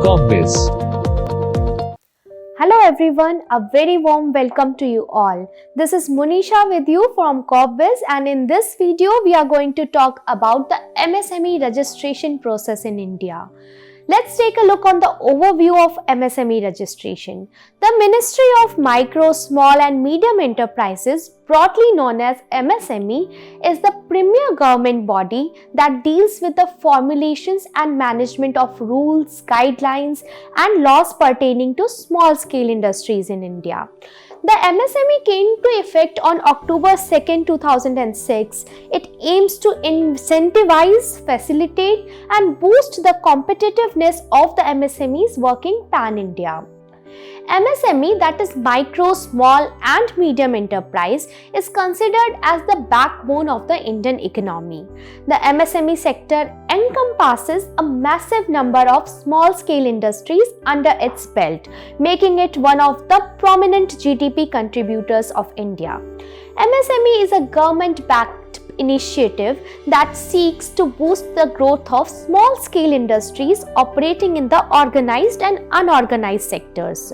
CorpBiz. Hello everyone, a very warm welcome to you all. This is Monisha with you from CorpBiz, and in this video we are going to talk about the MSME registration process in India. Let's take a look on the overview of MSME registration. The Ministry of Micro, Small and Medium Enterprises, broadly known as MSME, is the premier government body that deals with the formulations and management of rules, guidelines and laws pertaining to small-scale industries in India. The MSME came to effect on October 2, 2006. It aims to incentivize, facilitate and boost the competitiveness of the MSMEs working pan-India. MSME, that is micro, small and medium enterprise, is considered as the backbone of the Indian economy. The MSME sector encompasses a massive number of small-scale industries under its belt, making it one of the prominent GDP contributors of India. MSME is a government-backed initiative that seeks to boost the growth of small-scale industries operating in the organized and unorganized sectors.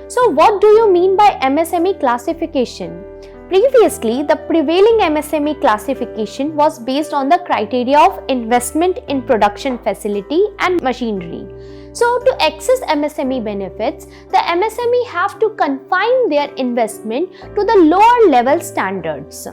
So what do you mean by MSME classification? Previously, the prevailing MSME classification was based on the criteria of investment in production facility and machinery. So, to access MSME benefits, the MSME have to confine their investment to the lower level standards.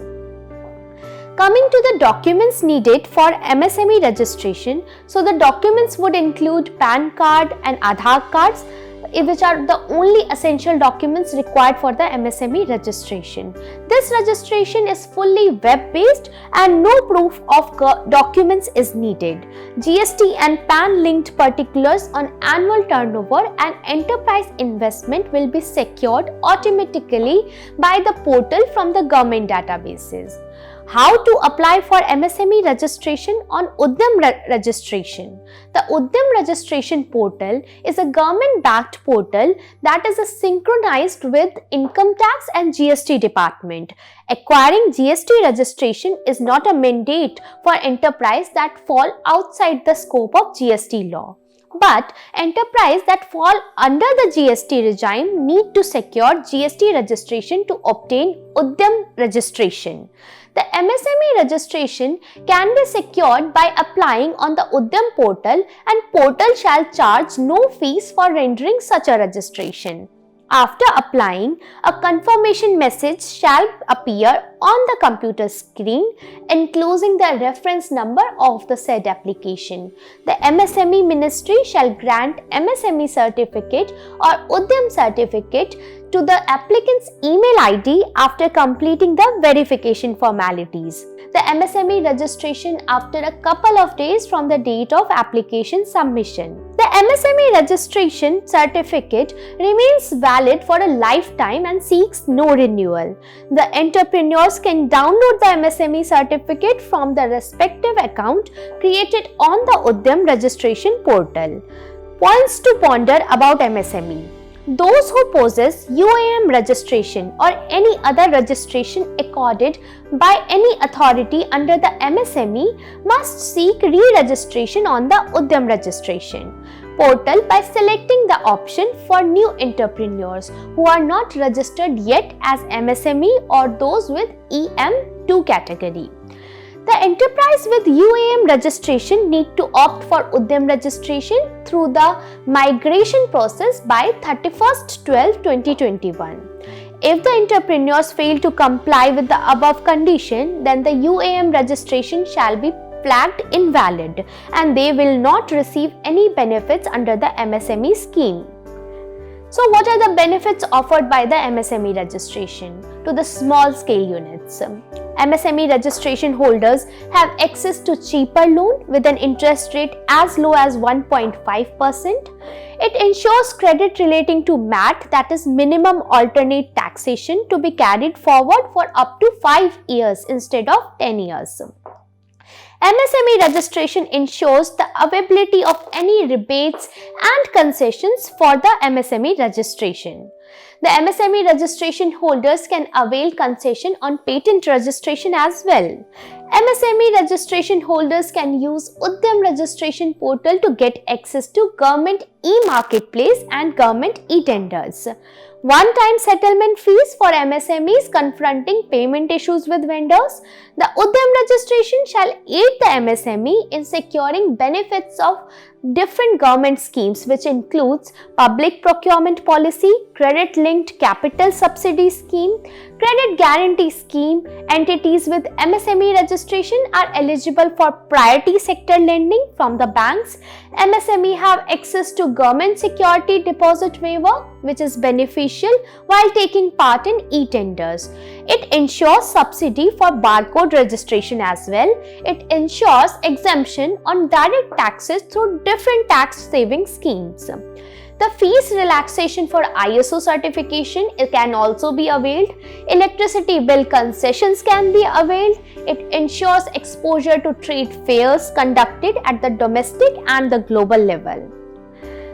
Coming to the documents needed for MSME registration, so the documents would include PAN card and Aadhaar cards, which are the only essential documents required for the MSME registration. This registration is fully web-based and no proof of documents is needed. GST and PAN linked particulars on annual turnover and enterprise investment will be secured automatically by the portal from the government databases. How to apply for MSME registration on Udyam registration? The Udyam registration portal is a government-backed portal that is synchronized with Income Tax and GST department. Acquiring GST registration is not a mandate for enterprise that fall outside the scope of GST law. But enterprise that fall under the GST regime need to secure GST registration to obtain Udyam registration. The MSME registration can be secured by applying on the Udyam portal, and portal shall charge no fees for rendering such a registration. After applying, a confirmation message shall appear on the computer screen enclosing the reference number of the said application. The MSME Ministry shall grant MSME certificate or Udyam certificate to the applicant's email ID after completing the verification formalities. The MSME registration after a couple of days from the date of application submission. The MSME registration certificate remains valid for a lifetime and seeks no renewal. The entrepreneurs can download the MSME certificate from the respective account created on the Udyam registration portal. Points to ponder about MSME. Those who possess UAM registration or any other registration accorded by any authority under the MSME must seek re-registration on the Udyam registration portal by selecting the option for new entrepreneurs who are not registered yet as MSME or those with EM2 category. The enterprise with UAM registration need to opt for Udyam registration through the migration process by 31st/12/2021. If the entrepreneurs fail to comply with the above condition, then the UAM registration shall be flagged invalid and they will not receive any benefits under the MSME scheme. So what are the benefits offered by the MSME registration to the small scale units? MSME registration holders have access to cheaper loan with an interest rate as low as 1.5%. It ensures credit relating to MAT, that is minimum alternate taxation, to be carried forward for up to 5 years instead of 10 years. MSME registration ensures the availability of any rebates and concessions for the MSME registration. The MSME registration holders can avail concession on patent registration as well. MSME registration holders can use Udyam registration portal to get access to government e-marketplace and government e-tenders. One-time settlement fees for MSMEs confronting payment issues with vendors. The Udyam registration shall aid the MSME in securing benefits of different government schemes, which includes public procurement policy, credit-linked capital subsidy scheme, credit guarantee scheme. Entities with MSME registration are eligible for priority sector lending from the banks. MSME have access to government security deposit waiver, which is beneficial while taking part in e-tenders. It ensures subsidy for barcode registration as well. It ensures exemption on direct taxes through different tax saving schemes. The fees relaxation for ISO certification can also be availed. Electricity bill concessions can be availed. It ensures exposure to trade fairs conducted at the domestic and the global level.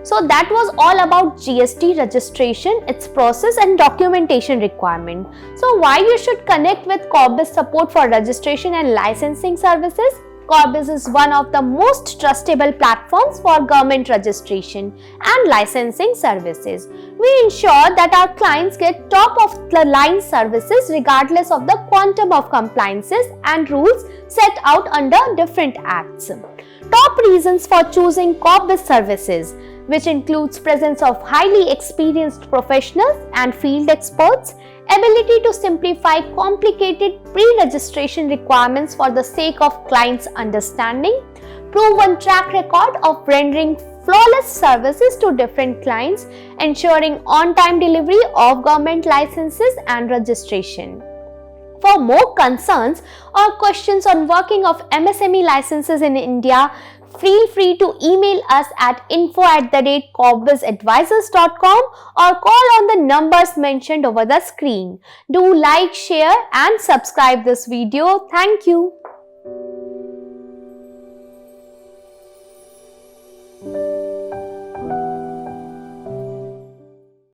So that was all about GST registration, its process and documentation requirement. So why you should connect with Corpbiz support for registration and licensing services? Corpbiz is one of the most trustable platforms for government registration and licensing services. We ensure that our clients get top of the line services regardless of the quantum of compliances and rules set out under different acts. Top reasons for choosing Corpbiz services, which includes presence of highly experienced professionals and field experts, ability to simplify complicated pre-registration requirements for the sake of clients' understanding, proven track record of rendering flawless services to different clients, ensuring on-time delivery of government licenses and registration. For more concerns or questions on working of MSME licenses in India, feel free to email us at info@corpbizadvisors.com or call on the numbers mentioned over the screen. Do like, share and subscribe this video. Thank you.